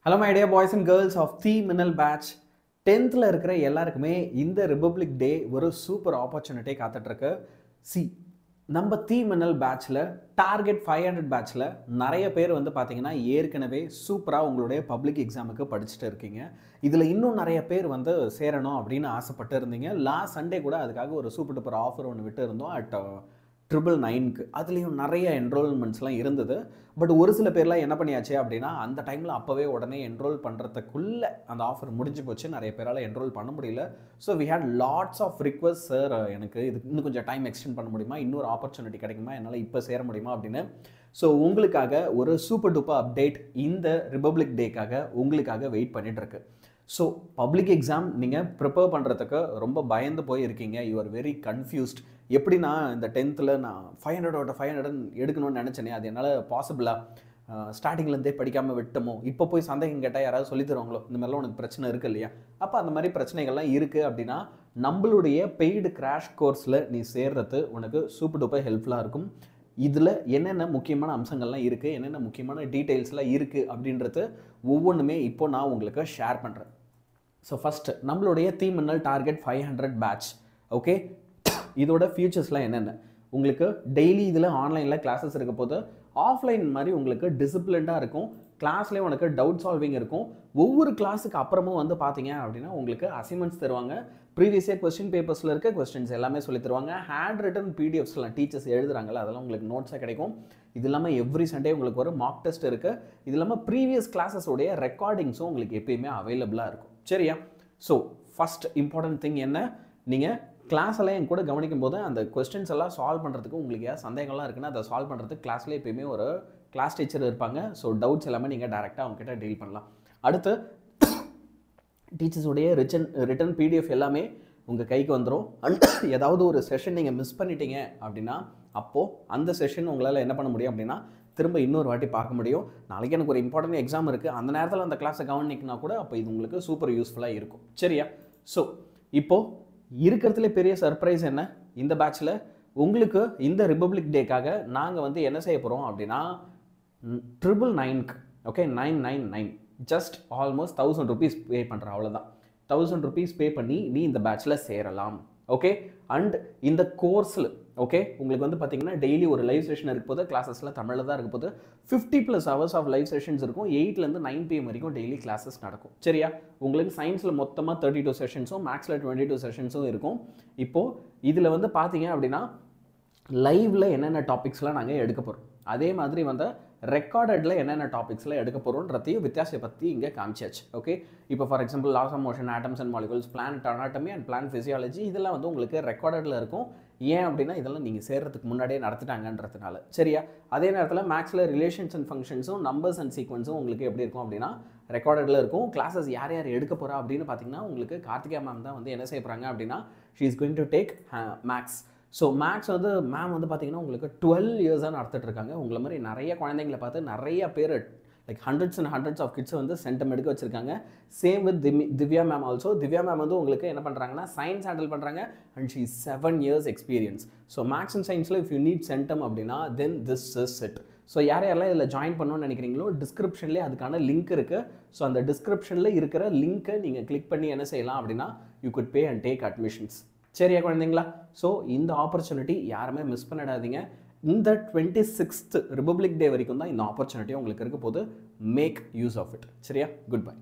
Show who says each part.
Speaker 1: Hello my dear boys and girls of The Minnal Batch. 10th இருக்கிற எல்லாருக்குமே இந்த republic டே ஒரு சூப்பர் ஆப்பர்ச்சுனிட்டி காத்துட்ருக்கு. நம்ம The Minnal Batchல டார்கெட் 500 பேட்ச்ல நிறைய பேர் வந்து பார்த்தீங்கன்னா ஏற்கனவே சூப்பராக உங்களுடைய பப்ளிக் எக்ஸாமுக்கு படிச்சுட்டு இருக்கீங்க. இதில் இன்னும் நிறைய பேர் வந்து சேரணும் அப்படின்னு ஆசைப்பட்டு இருந்தீங்க. லாஸ்ட் சண்டே கூட அதுக்காக ஒரு சூப்பர் டூப்பர் ஆஃபர் ஒன்று விட்டு இருந்தோம் அட் 999க்கு. அதுலேயும் நிறைய என்ரோல்மெண்ட்ஸ்லாம் இருந்தது. பட் ஒரு சில பேர்லாம் என்ன பண்ணியாச்சு அப்படின்னா அந்த டைமில் அப்போவே உடனே என்ரோல் பண்ணுறதுக்குள்ளே அந்த ஆஃபர் முடிஞ்சு போச்சு. நிறைய பேரால் என்ரோல் பண்ண முடியல. So we had lots of request, sir எனக்கு இதுக்கு இன்னும் கொஞ்சம் டைம் எக்ஸ்டெண்ட் பண்ண முடியுமா, இன்னொரு ஆப்பர்ச்சுனிட்டி கிடைக்குமா, என்னால் இப்போ சேர முடியுமா அப்படின்னு. ஸோ உங்களுக்காக ஒரு சூப்பர் டூப்பர் அப்டேட் இந்த ரிபப்ளிக் டேக்காக உங்களுக்காக வெயிட் பண்ணிகிட்ருக்கு. ஸோ பப்ளிக் எக்ஸாம் நீங்கள் ப்ரிப்பேர் பண்ணுறதுக்கு ரொம்ப பயந்து போயிருக்கீங்க. You are very confused. எப்படி நான் இந்த 10th நான் 500 out of 500 எடுக்கணும்னு நினச்சேனே, அது என்னால் பாசிபிளாக ஸ்டார்டிங்லேருந்தே படிக்காமல் விட்டமோ, இப்போ போய் சந்தேகம் கேட்டால் யாராவது சொல்லி தருவாங்களோ, இந்த மாதிரிலாம் உனக்கு பிரச்சனை இருக்குது இல்லையா? அப்போ அந்த மாதிரி பிரச்சனைகள்லாம் இருக்குது அப்படின்னா நம்மளுடைய பெய்டு கிராஷ் கோர்ஸில் நீ சேர்றது உனக்கு சூப்பர் டூப்பர் ஹெல்ப்ஃபுல்லாக இருக்கும். இதில் என்னென்ன முக்கியமான அம்சங்கள்லாம் இருக்குது, என்னென்ன முக்கியமான டீட்டெயில்ஸ்லாம் இருக்குது அப்படின்றது ஒவ்வொன்றுமே இப்போ நான் உங்களுக்கு ஷேர் பண்ணுறேன். ஸோ ஃபஸ்ட்டு நம்மளுடைய The Minnal target 500 batch. Okay, இதோட ஃபியூச்சர்ஸ்லாம் என்னென்ன? உங்களுக்கு டெய்லி இதில் ஆன்லைனில் கிளாஸஸ் இருக்க போது, ஆஃப்லைன் மாதிரி உங்களுக்கு டிசிப்ளின்டாக இருக்கும். கிளாஸ்லேயே உனக்கு டவுட் சால்விங் இருக்கும். ஒவ்வொரு கிளாஸுக்கு அப்புறமும் வந்து பார்த்தீங்க அப்படின்னா உங்களுக்கு அசைன்மெண்ட்ஸ் தருவாங்க. ப்ரீவியஸாக கொஸ்டின் பேப்பர்ஸில் இருக்க கொஸ்டின்ஸ் எல்லாமே சொல்லி தருவாங்க. ஹேண்ட் ரிட்டன் பிடிஎஃப்ஸ்லாம் டீச்சர்ஸ் எழுதுறாங்களா, அதெல்லாம் உங்களுக்கு நோட்ஸாக கிடைக்கும். இது இல்லாமல் எவ்ரி சண்டே உங்களுக்கு ஒரு மார்க் டெஸ்ட் இருக்குது. இது இல்லாமல் ப்ரீவியஸ் கிளாஸஸோடைய ரெக்கார்டிங்ஸும் உங்களுக்கு எப்பயுமே அவைலபிளாக இருக்கும். சரியா? ஸோ ஃபஸ்ட் இம்பார்ட்டன்ட் திங் என்ன, நீங்கள் கிளாஸ் எல்லாம் என் கூட கவனிக்கும் போது அந்த கொஸ்டின்ஸ் எல்லாம் சால்வ் பண்ணுறதுக்கு உங்களுக்கு ஏதாவது சந்தேகம்லாம் இருக்குன்னா அதை சால்வ் பண்ணுறதுக்கு கிளாஸ்லேயே எப்பயுமே ஒரு கிளாஸ் டீச்சர் இருப்பாங்க. ஸோ டவுட்ஸ் எல்லாமே நீங்கள் டேரெக்டாக அவங்ககிட்ட டீல் பண்ணலாம். அடுத்து டீச்சர்ஸோடைய ரிட்டன் பிடிஎஃப் எல்லாமே உங்கள் கைக்கு வந்துடும். அண்ட் ஏதாவது ஒரு செஷன் நீங்கள் மிஸ் பண்ணிட்டீங்க அப்படின்னா அப்போது அந்த செஷன் உங்களால் என்ன பண்ண முடியும் அப்படின்னா திரும்ப இன்னொரு வாட்டி பார்க்க முடியும். நாளைக்கு எனக்கு ஒரு இம்பார்ட்டன்ட் எக்ஸாம் இருக்குது, அந்த நேரத்தில் அந்த கிளாஸை கவனிக்கனா கூட அப்போ இது உங்களுக்கு சூப்பர் யூஸ்ஃபுல்லாக இருக்கும். சரியா? ஸோ இப்போது இருக்கிறதுல பெரிய சர்ப்ரைஸ் என்ன, இந்த பேட்சில் உங்களுக்கு இந்த ரிபப்ளிக் டேக்காக நாங்கள் வந்து என்ன செய்ய போகிறோம் அப்படின்னா 999க்கு ஓகே 999 ஜஸ்ட் ஆல்மோஸ்ட் 1000 rupees பே பண்ணுற, அவ்வளோதான். 1000 rupees பே பண்ணி நீ இந்த பேட்சில் சேரலாம். ஓகே, அண்ட் இந்த கோர்ஸில் ஓகே உங்களுக்கு வந்து பார்த்தீங்கன்னா டெய்லி ஒரு லைவ் செஷன் இருக்க போது, கிளாஸஸில் தமிழில் தான் இருக்க போது. 50+ hours ஆஃப் லைவ் செஷன்ஸ் இருக்கும். 8லேருந்து 9 PM வரைக்கும் டெய்லி கிளாஸஸ் நடக்கும். சரியா? உங்களுக்கு சயின்ஸில் மொத்தமாக 32 செஷன்ஸும் மேக்ஸில் 22 செஷன்ஸும் இருக்கும். இப்போது இதில் வந்து பார்த்தீங்க அப்படின்னா லைவில் என்னென்ன டாபிக்ஸ்லாம் நாங்கள் எடுக்க போகிறோம், அதே மாதிரி வந்து ரெக்கார்டடில் என்னென்ன டாபிக்ஸில் எடுக்க போகிறோன்றதையும் வித்தியாசத்தை பற்றி இங்கே காமிச்சாச்சு. ஓகே, இப்போ for example laws of motion, atoms and molecules, plant anatomy and plant physiology, இதெல்லாம் வந்து உங்களுக்கு ரெக்கார்டடில் இருக்கும். ஏன் அப்படின்னா இதெல்லாம் நீங்கள் சேர்றதுக்கு முன்னாடியே நடத்திட்டாங்கன்றதுனால. சரியா? அதே நேரத்தில் மேக்ஸில் ரிலேஷன்ஸ் அண்ட் ஃபங்க்ஷன்ஸும் நம்பர்ஸ் அண்ட் சீக்வன்ஸும் உங்களுக்கு எப்படி இருக்கும் அப்படின்னா ரெக்கார்டடில் இருக்கும். கிளாஸஸ் யார் யார் எடுக்க போகிறா அப்படின்னு பார்த்தீங்கன்னா உங்களுக்கு கார்த்திகா மேம் தான் வந்து என்ன செய்ய போகிறாங்க அப்படின்னா she is going to take maths. So maths வந்து மேம் வந்து பார்த்தீங்கன்னா உங்களுக்கு 12 இயர்ஸாக நடத்திட்டு இருக்காங்க. உங்களை மாதிரி நிறைய குழந்தைங்களை பார்த்து நிறைய பேர் like hundreds and hundreds of கிட்ஸை வந்து சென்டம் எடுக்க வச்சுருக்காங்க. Same with Divya ma'am also. Divya ma'am வந்து உங்களுக்கு என்ன பண்ணுறாங்கன்னா சயின்ஸ் ஹேண்டில் பண்ணுறாங்க and she 7 years experience. So maths and சயின்ஸில் இஃப் யூ நீட் சென்டம் அப்படின்னா then this is it. So யாரெல்லாம் இதில் ஜாயின் பண்ணணும்னு நினைக்கிறீங்களோ டிஸ்கிரிப்ஷன்லேயே அதுக்கான லிங்க் இருக்குது. ஸோ அந்த டிஸ்கிரிப்ஷனில் இருக்கிற லிங்க்கை நீங்கள் கிளிக் பண்ணி என்ன செய்யலாம் அப்படின்னா you good pay and take admissions. சரியா குழந்தைங்களா? ஸோ இந்த ஆப்பர்ச்சுனிட்டி யாருமே மிஸ் பண்ணிடாதீங்க. இந்த 26th ரிபப்ளிக் டே வரைக்கும் தான் இந்த ஆப்பர்ச்சுனிட்டி உங்களுக்கு இருக்க போது. Make use of it. சரியா? Good bye.